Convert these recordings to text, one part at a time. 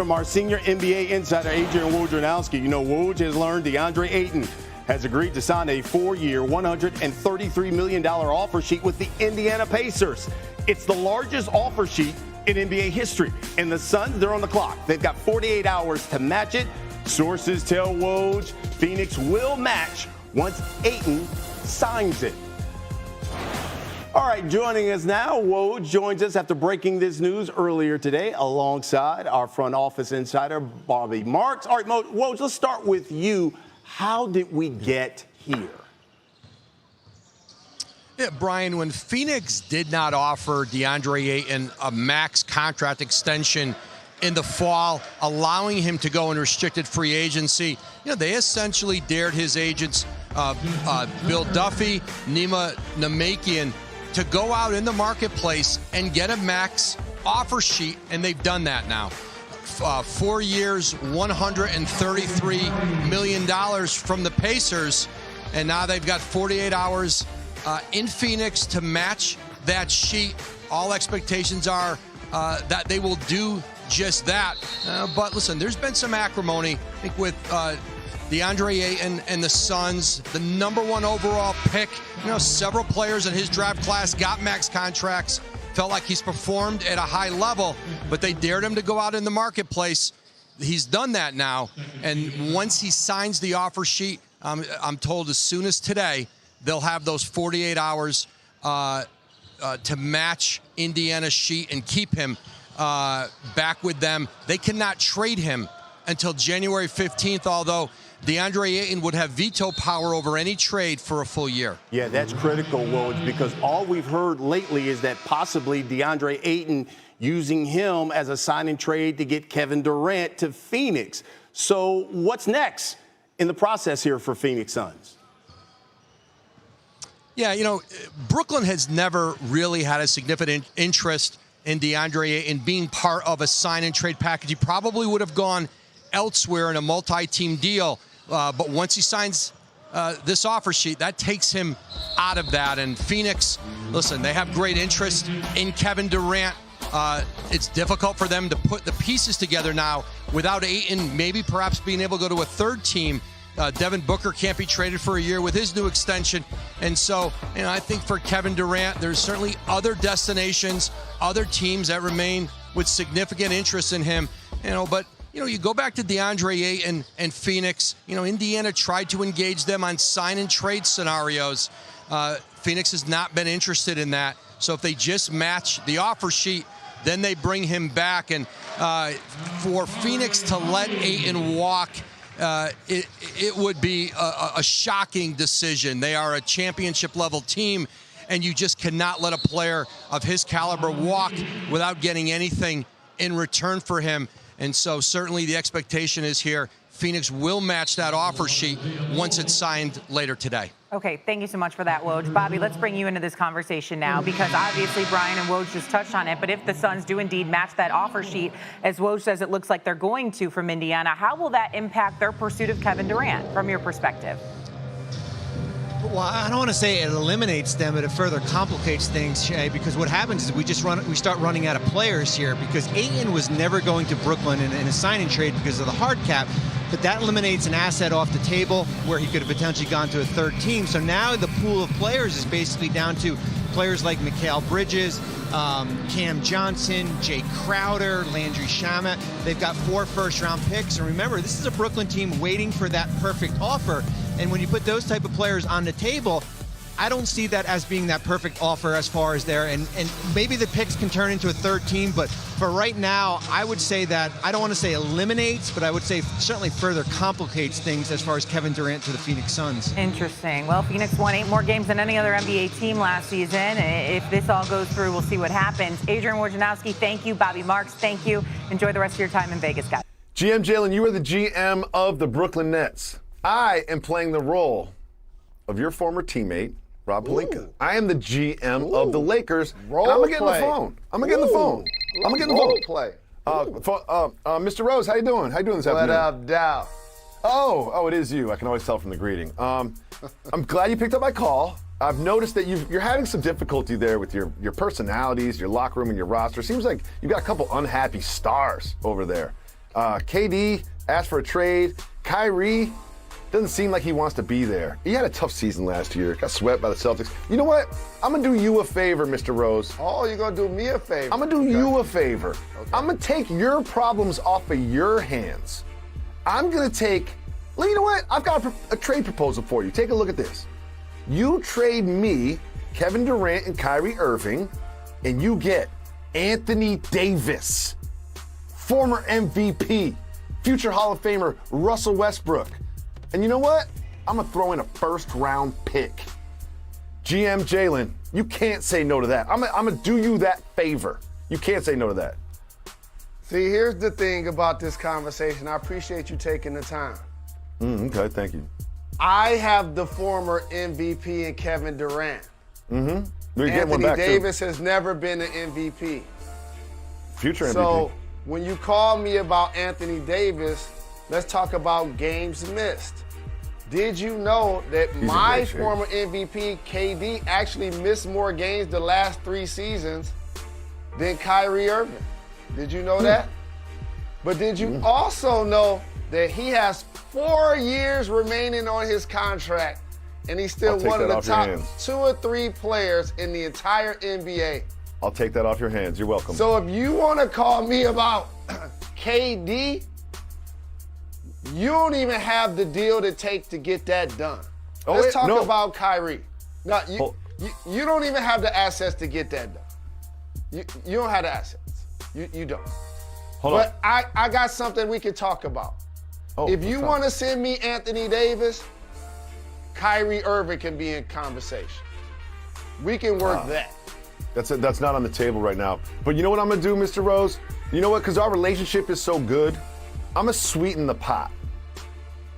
from our senior NBA insider, Adrian Wojnarowski. You know, Woj has learned Deandre Ayton has agreed to sign a 4-year, $133 million offer sheet with the Indiana Pacers. It's the largest offer sheet in NBA history. And the Suns, they're on the clock. They've got 48 hours to match it. Sources tell Woj Phoenix will match once Ayton signs it. All right, joining us now, Woj joins us after breaking this news earlier today alongside our front office insider, Bobby Marks. All right, Woj, let's start with you. How did we get here? Yeah, Brian, when Phoenix did not offer DeAndre Ayton a max contract extension in the fall, allowing him to go in restricted free agency, they essentially dared his agents, Bill Duffy, Nima Namakian, to go out in the marketplace and get a max offer sheet, and they've done that now. 4 years, $133 million from the Pacers, and now they've got 48 hours in Phoenix to match that sheet. All expectations are that they will do just that. But listen, there's been some acrimony, I think, with DeAndre Ayton and the Suns, the #1 overall pick. Several players in his draft class got max contracts, felt like he's performed at a high level, but they dared him to go out in the marketplace. He's done that now, and once he signs the offer sheet, I'm told as soon as today, they'll have those 48 hours to match Indiana's sheet and keep him back with them. They cannot trade him until January 15th, although DeAndre Ayton would have veto power over any trade for a full year. Yeah, that's critical, Woj, because all we've heard lately is that possibly DeAndre Ayton using him as a sign-and trade to get Kevin Durant to Phoenix. So what's next in the process here for Phoenix Suns? Yeah, Brooklyn has never really had a significant interest in DeAndre Ayton being part of a sign-and-trade package. He probably would have gone elsewhere in a multi-team deal. But once he signs this offer sheet, that takes him out of that. And Phoenix, listen, they have great interest in Kevin Durant. It's difficult for them to put the pieces together now without Ayton maybe perhaps being able to go to a third team. Devin Booker can't be traded for a year with his new extension. And so, I think for Kevin Durant, there's certainly other destinations, other teams that remain with significant interest in him. But you go back to DeAndre Ayton and Phoenix. Indiana tried to engage them on sign-and-trade scenarios. Phoenix has not been interested in that. So if they just match the offer sheet, then they bring him back. And for Phoenix to let Ayton walk, it would be a shocking decision. They are a championship-level team, and you just cannot let a player of his caliber walk without getting anything in return for him. And so certainly the expectation is here, Phoenix will match that offer sheet once it's signed later today. Okay, thank you so much for that, Woj. Bobby, let's bring you into this conversation now, because obviously Brian and Woj just touched on it, but if the Suns do indeed match that offer sheet, as Woj says it looks like they're going to from Indiana, how will that impact their pursuit of Kevin Durant from your perspective? Well, I don't want to say it eliminates them, but it further complicates things, Shay, because what happens is we start running out of players here, because Ayton was never going to Brooklyn in a sign-and trade because of the hard cap, but that eliminates an asset off the table where he could have potentially gone to a third team. So now the pool of players is basically down to players like Mikal Bridges, Cam Johnson, Jay Crowder, Landry Shamet. They've got 4 first-round picks. And remember, this is a Brooklyn team waiting for that perfect offer. And when you put those type of players on the table, I don't see that as being that perfect offer as far as there. And maybe the picks can turn into a third team. But for right now, I would say that, I don't want to say eliminates, but I would say certainly further complicates things as far as Kevin Durant to the Phoenix Suns. Interesting. Well, Phoenix won 8 more games than any other NBA team last season. If this all goes through, we'll see what happens. Adrian Wojnarowski, thank you. Bobby Marks, thank you. Enjoy the rest of your time in Vegas, guys. GM Jalen, you are the GM of the Brooklyn Nets. I am playing the role of your former teammate, Rob Pelinka. I am the GM of the Lakers. I'm gonna get in the phone. I'm gonna get in the phone. Mr. Rose, how you doing? How you doing this afternoon? What up, Dow? Oh, it is you. I can always tell from the greeting. I'm glad you picked up my call. I've noticed that you're having some difficulty there with your personalities, your locker room, and your roster. Seems like you've got a couple unhappy stars over there. KD asked for a trade. Kyrie doesn't seem like he wants to be there. He had a tough season last year. Got swept by the Celtics. You know what? I'm going to do you a favor, Mr. Rose. Oh, you're going to do me a favor. I'm going to do you a favor. Okay. I'm going to take your problems off of your hands. I'm going to take, well, you know what? I've got a trade proposal for you. Take a look at this. You trade me Kevin Durant and Kyrie Irving, and you get Anthony Davis, former MVP, future Hall of Famer Russell Westbrook. And you know what? I'm going to throw in a first-round pick. GM Jalen, you can't say no to that. I'm going to do you that favor. You can't say no to that. See, here's the thing about this conversation. I appreciate you taking the time. Okay, thank you. I have the former MVP in Kevin Durant. We're getting one Anthony back, Davis has never been an MVP. Future MVP. So when you call me about Anthony Davis, let's talk about games missed. Did you know that my former MVP, KD, actually missed more games the last 3 seasons than Kyrie Irving? Did you know that? But did you also know that he has 4 years remaining on his contract, and he's still one of the top 2 or 3 players in the entire NBA? I'll take that off your hands. You're welcome. So if you want to call me about KD, you don't even have the deal to take to get that done. Let's talk about Kyrie. No, you don't even have the assets to get that done. You don't have the assets. You don't. Hold on. I got something we can talk about. If you want to send me Anthony Davis, Kyrie Irving can be in conversation. We can work that. That's not on the table right now. But you know what I'm going to do, Mr. Rose? You know what? Because our relationship is so good, I'm going to sweeten the pot.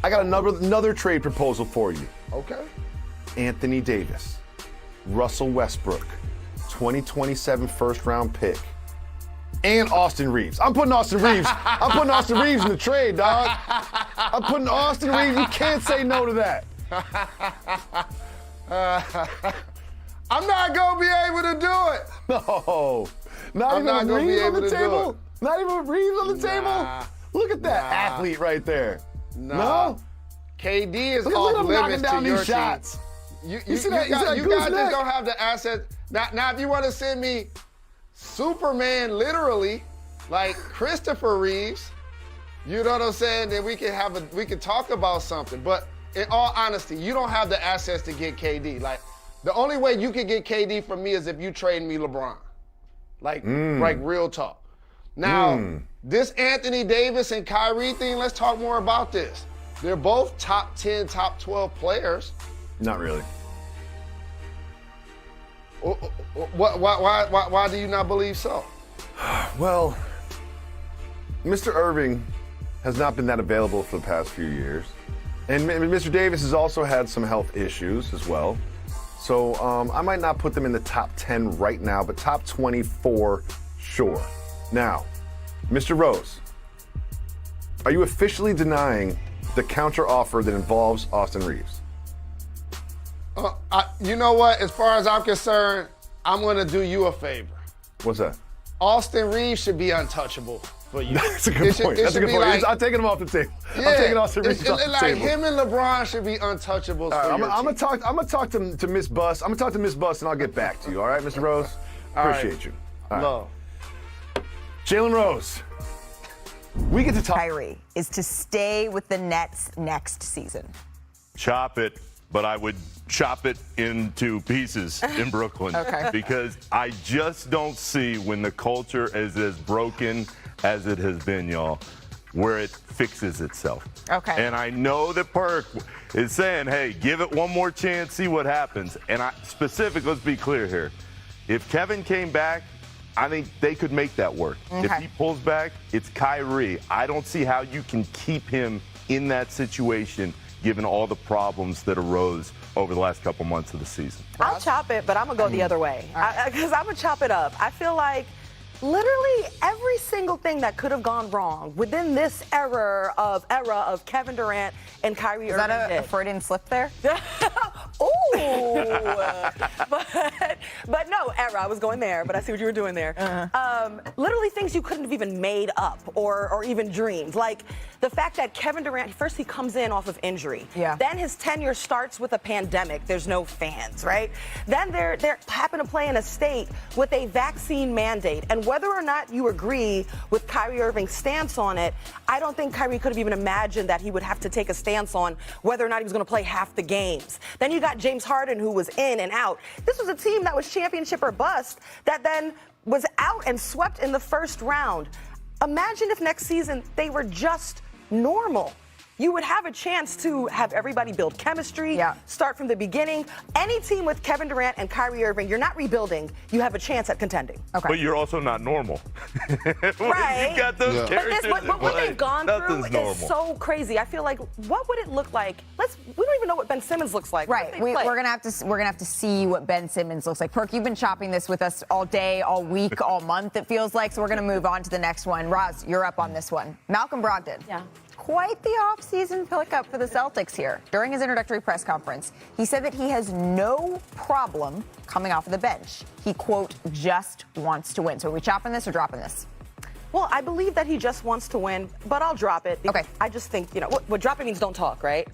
I got another trade proposal for you. Okay. Anthony Davis, Russell Westbrook, 2027 first-round pick, and Austin Reeves. I'm putting Austin Reeves in the trade, dog. I'm putting Austin Reeves. You can't say no to that. I'm not going to be able to do it. No. Not even Reeves on the table? Not even Reeves on the table? Look at that athlete right there. No? KD is off limits to your shots. You guys just don't have the assets. Now, if you want to send me Superman literally, like Christopher Reeves, you know what I'm saying? Then we can talk about something. But in all honesty, you don't have the assets to get KD. Like, the only way you can get KD from me is if you trade me LeBron. Like real talk. Now, this Anthony Davis and Kyrie thing, let's talk more about this. They're both top 10, top 12 players. Not really. Why do you not believe so? Well, Mr. Irving has not been that available for the past few years. And Mr. Davis has also had some health issues as well. So I might not put them in the top 10 right now, but top 24, sure. Now, Mr. Rose, are you officially denying the counter offer that involves Austin Reeves? You know what? As far as I'm concerned, I'm going to do you a favor. What's that? Austin Reeves should be untouchable for you. That's a good point. That's a good point. Like, I'm taking him off the table. Yeah, I'm taking Austin Reeves off the like table. Him and LeBron should be untouchables for your I'm team. gonna talk to Miss Bus. I'm gonna talk to Miss Bus, and I'll get back to you. All right, Mr. Rose. Appreciate you. All right. Love. Jalen Rose. We get to talk. Kyrie is to stay with the Nets next season. Chop it, but I would chop it into pieces in Brooklyn. Okay. Because I just don't see when the culture is as broken as it has been, y'all, where it fixes itself. Okay. And I know that Perk is saying, hey, give it one more chance, see what happens. And let's be clear here. If Kevin came back, I think they could make that work. Okay. If he pulls back, it's Kyrie. I don't see how you can keep him in that situation given all the problems that arose over the last couple months of the season. I'll chop it, but I'm going to go the other way. Because I'm going to chop it up. I feel like literally every single thing that could have gone wrong within this era of Kevin Durant and Kyrie Irving. Is that a Freudian slip there? But no, era. I was going there, but I see what you were doing there. Literally things you couldn't have even made up or even dreamed. Like the fact that Kevin Durant, first he comes in off of injury. Yeah. Then his tenure starts with a pandemic. There's no fans, right? Then they're happen to play in a state with a vaccine mandate. And whether or not you agree with Kyrie Irving's stance on it, I don't think Kyrie could have even imagined that he would have to take a stance on whether or not he was going to play half the games. Then you got James Harden, who was in and out. This was a team that was championship or bust that then was out and swept in the first round. Imagine if next season they were just normal. You would have a chance to have everybody build chemistry, start from the beginning. Any team with Kevin Durant and Kyrie Irving, you're not rebuilding. You have a chance at contending. Okay. But you're also not normal. Right. You got those characters But what they've gone through normal. is so crazy. I feel like, what would it look like? We don't even know what Ben Simmons looks like. Right. We're gonna have to see what Ben Simmons looks like. Perk, you've been chopping this with us all day, all week, all month. It feels like. So we're gonna move on to the next one. Roz, you're up on this one. Malcolm Brogdon. Yeah. Quite the off-season pickup for the Celtics here. During his introductory press conference, he said that he has no problem coming off of the bench. He, quote, just wants to win. So are we chopping this or dropping this? Well, I believe that he just wants to win, but I'll drop it. Okay. I just think, what dropping means don't talk, right?